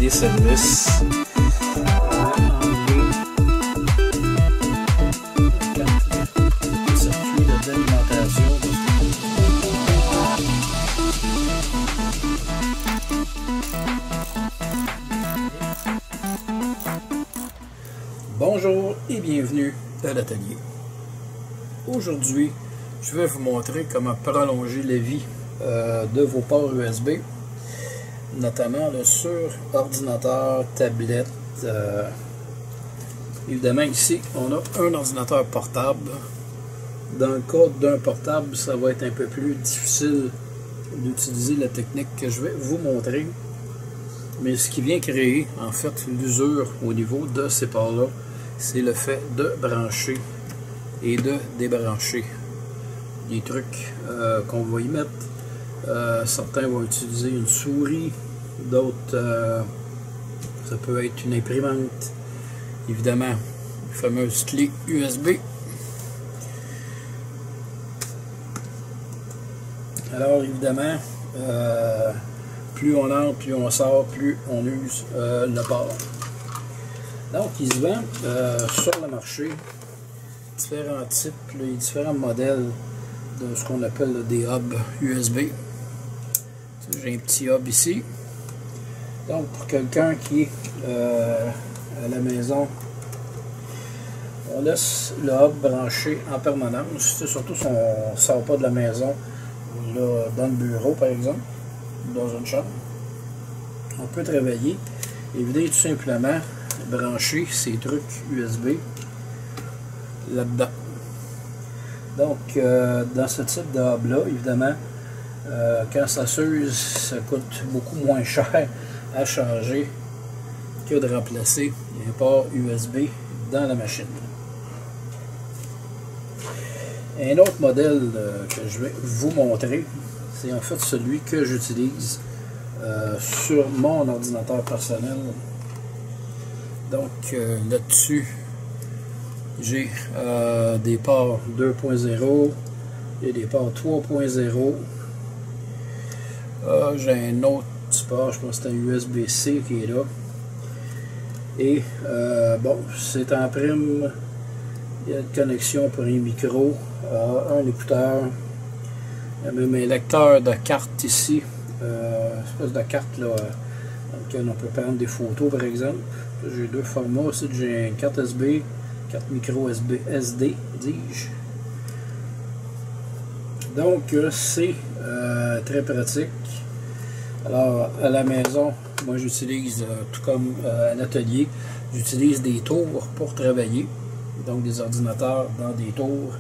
des services. Circuit d'alimentation. Bonjour et bienvenue à l'atelier. Aujourd'hui, je vais vous montrer comment prolonger la vie de vos ports USB, notamment sur ordinateur, tablette. Évidemment, ici, on a un ordinateur portable. Dans le cas d'un portable, ça va être un peu plus difficile d'utiliser la technique que je vais vous montrer. Mais ce qui vient créer, en fait, l'usure au niveau de ces ports-là, c'est le fait de brancher et de débrancher. Des trucs qu'on va y mettre. Certains vont utiliser une souris, d'autres, ça peut être une imprimante. Évidemment, une fameuse clé USB. Alors, évidemment, plus on entre, plus on sort, plus on use le port. Donc, il se vend sur le marché différents types, les différents modèles de ce qu'on appelle des hubs USB. J'ai un petit hub ici. Donc, pour quelqu'un qui est à la maison, on laisse le hub branché en permanence. Surtout si on ne sort pas de la maison, là, dans le bureau par exemple, dans une chambre. On peut travailler et venir tout simplement brancher ces trucs USB là-dedans. Donc, dans ce type de hub-là, évidemment, quand ça s'use, ça coûte beaucoup moins cher à changer que de remplacer un port USB dans la machine. Un autre modèle que je vais vous montrer, c'est en fait celui que j'utilise sur mon ordinateur personnel. Donc là-dessus, j'ai des ports 2.0, il y a des ports 3.0. J'ai un autre petit port, je pense que c'est un USB-C qui est là. Et bon, c'est en prime. Il y a une connexion pour un micro, un écouteur. Il y a même un lecteur de carte ici. Une espèce de carte là, dans laquelle on peut prendre des photos par exemple. J'ai deux formats aussi. J'ai une carte USB, carte micro SD, dis-je. Donc c'est très pratique. Alors à la maison, moi j'utilise, tout comme à l'atelier, j'utilise des tours pour travailler. Donc des ordinateurs dans des tours.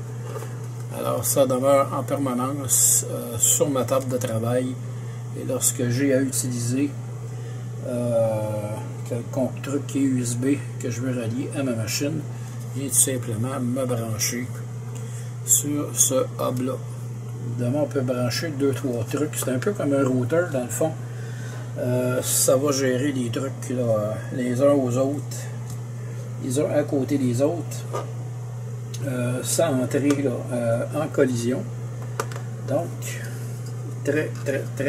Alors ça demeure en permanence sur ma table de travail. Et lorsque j'ai à utiliser quelconque truc qui est USB que je veux relier à ma machine, je viens tout simplement me brancher sur ce hub là. Évidemment, on peut brancher 2-3 trucs. C'est un peu comme un routeur dans le fond. Ça va gérer les trucs là, les uns aux autres, les uns à côté des autres, sans entrer là, en collision. Donc, très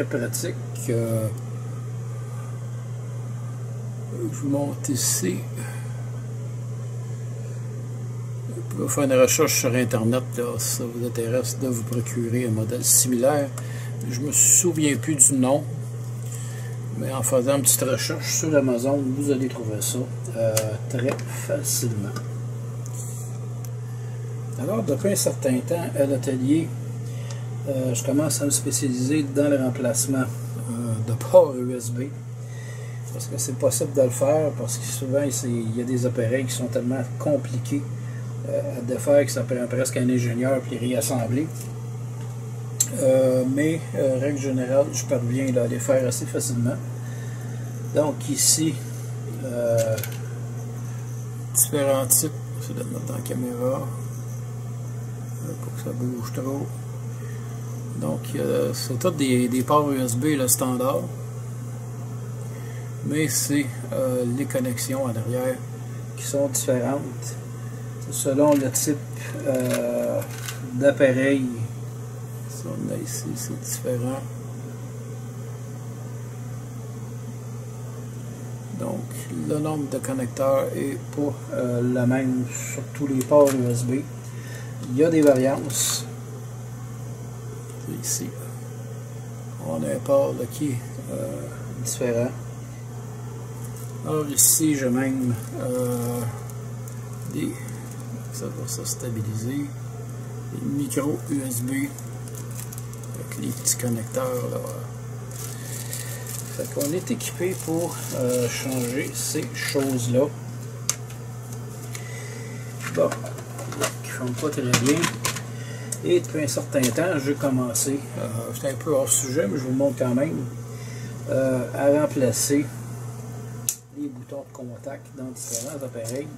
pratique. Je vous montre ici. Vous pouvez faire une recherche sur internet là, si ça vous intéresse de vous procurer un modèle similaire. Je me souviens plus du nom, mais en faisant une petite recherche sur Amazon, vous allez trouver ça très facilement. Alors, depuis un certain temps, à l'atelier, je commence à me spécialiser dans le remplacement de ports USB. Parce que c'est possible de le faire, parce que souvent, il y a des appareils qui sont tellement compliqués à défaire que ça prend presque un ingénieur puis les réassembler. Mais, règle générale, je parviens là, à les faire assez facilement. Donc ici, différents types, je vais le mettre dans la caméra pour que ça bouge trop. Donc c'est tout des ports USB le standard, mais c'est les connexions en arrière qui sont différentes selon le type d'appareil. On a ici, c'est différent. Donc le nombre de connecteurs est pas le même sur tous les ports USB. Il y a des variances. Ici, on a un port là, qui est différent. Alors ici, j'ai même des, ça va se stabiliser, des micro USB avec les petits connecteurs là. Fait qu'on est équipé pour changer ces choses-là. Bon, qui ne font pas très bien. Et depuis un certain temps, j'ai commencé, c'est un peu hors sujet, mais je vous montre quand même, à remplacer les boutons de contact dans différents appareils.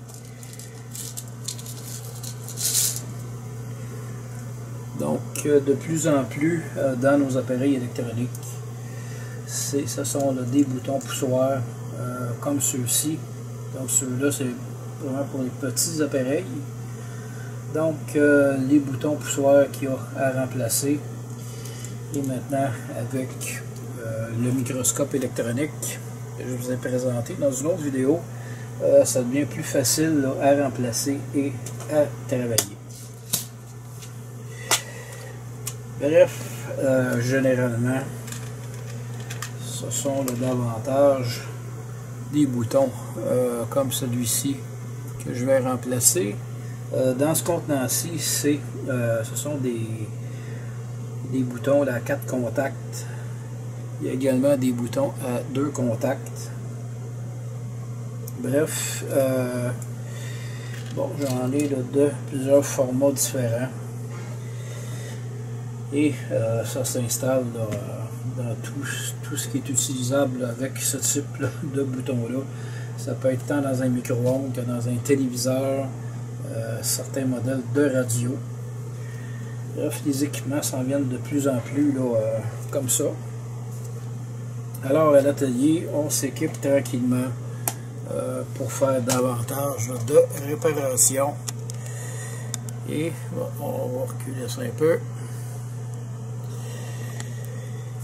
Donc, de plus en plus, dans nos appareils électroniques, ce sont là, des boutons poussoirs, comme ceux-ci. Donc, ceux-là, c'est vraiment pour les petits appareils. Donc, les boutons poussoirs qu'il y a à remplacer. Et maintenant, avec le microscope électronique que je vous ai présenté dans une autre vidéo, ça devient plus facile là, à remplacer et à travailler. Bref, généralement, ce sont davantage des boutons comme celui-ci que je vais remplacer. Dans ce contenant-ci, ce sont des boutons à 4 contacts. Il y a également des boutons à 2 contacts. Bref, bon, j'en ai là, de plusieurs formats différents. Et ça s'installe dans tout ce qui est utilisable avec ce type de bouton-là. Ça peut être tant dans un micro-ondes que dans un téléviseur. Certains modèles de radio. Bref, les équipements s'en viennent de plus en plus là, comme ça. Alors à l'atelier, on s'équipe tranquillement pour faire davantage de réparation. Et bon, on va reculer ça un peu.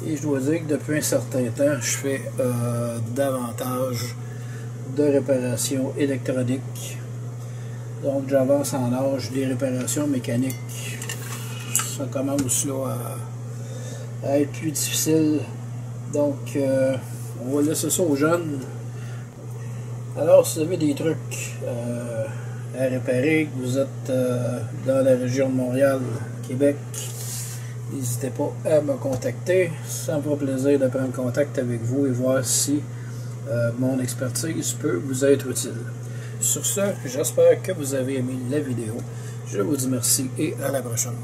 Et je dois dire que depuis un certain temps, je fais davantage de réparations électroniques. Donc j'avance en âge des réparations mécaniques. Ça commence là à être plus difficile. Donc on va laisser ça aux jeunes. Alors si vous avez des trucs à réparer, que vous êtes dans la région de Montréal, Québec, n'hésitez pas à me contacter. Ça me fera plaisir de prendre contact avec vous et voir si mon expertise peut vous être utile. Sur ce, j'espère que vous avez aimé la vidéo. Je vous dis merci et à la prochaine.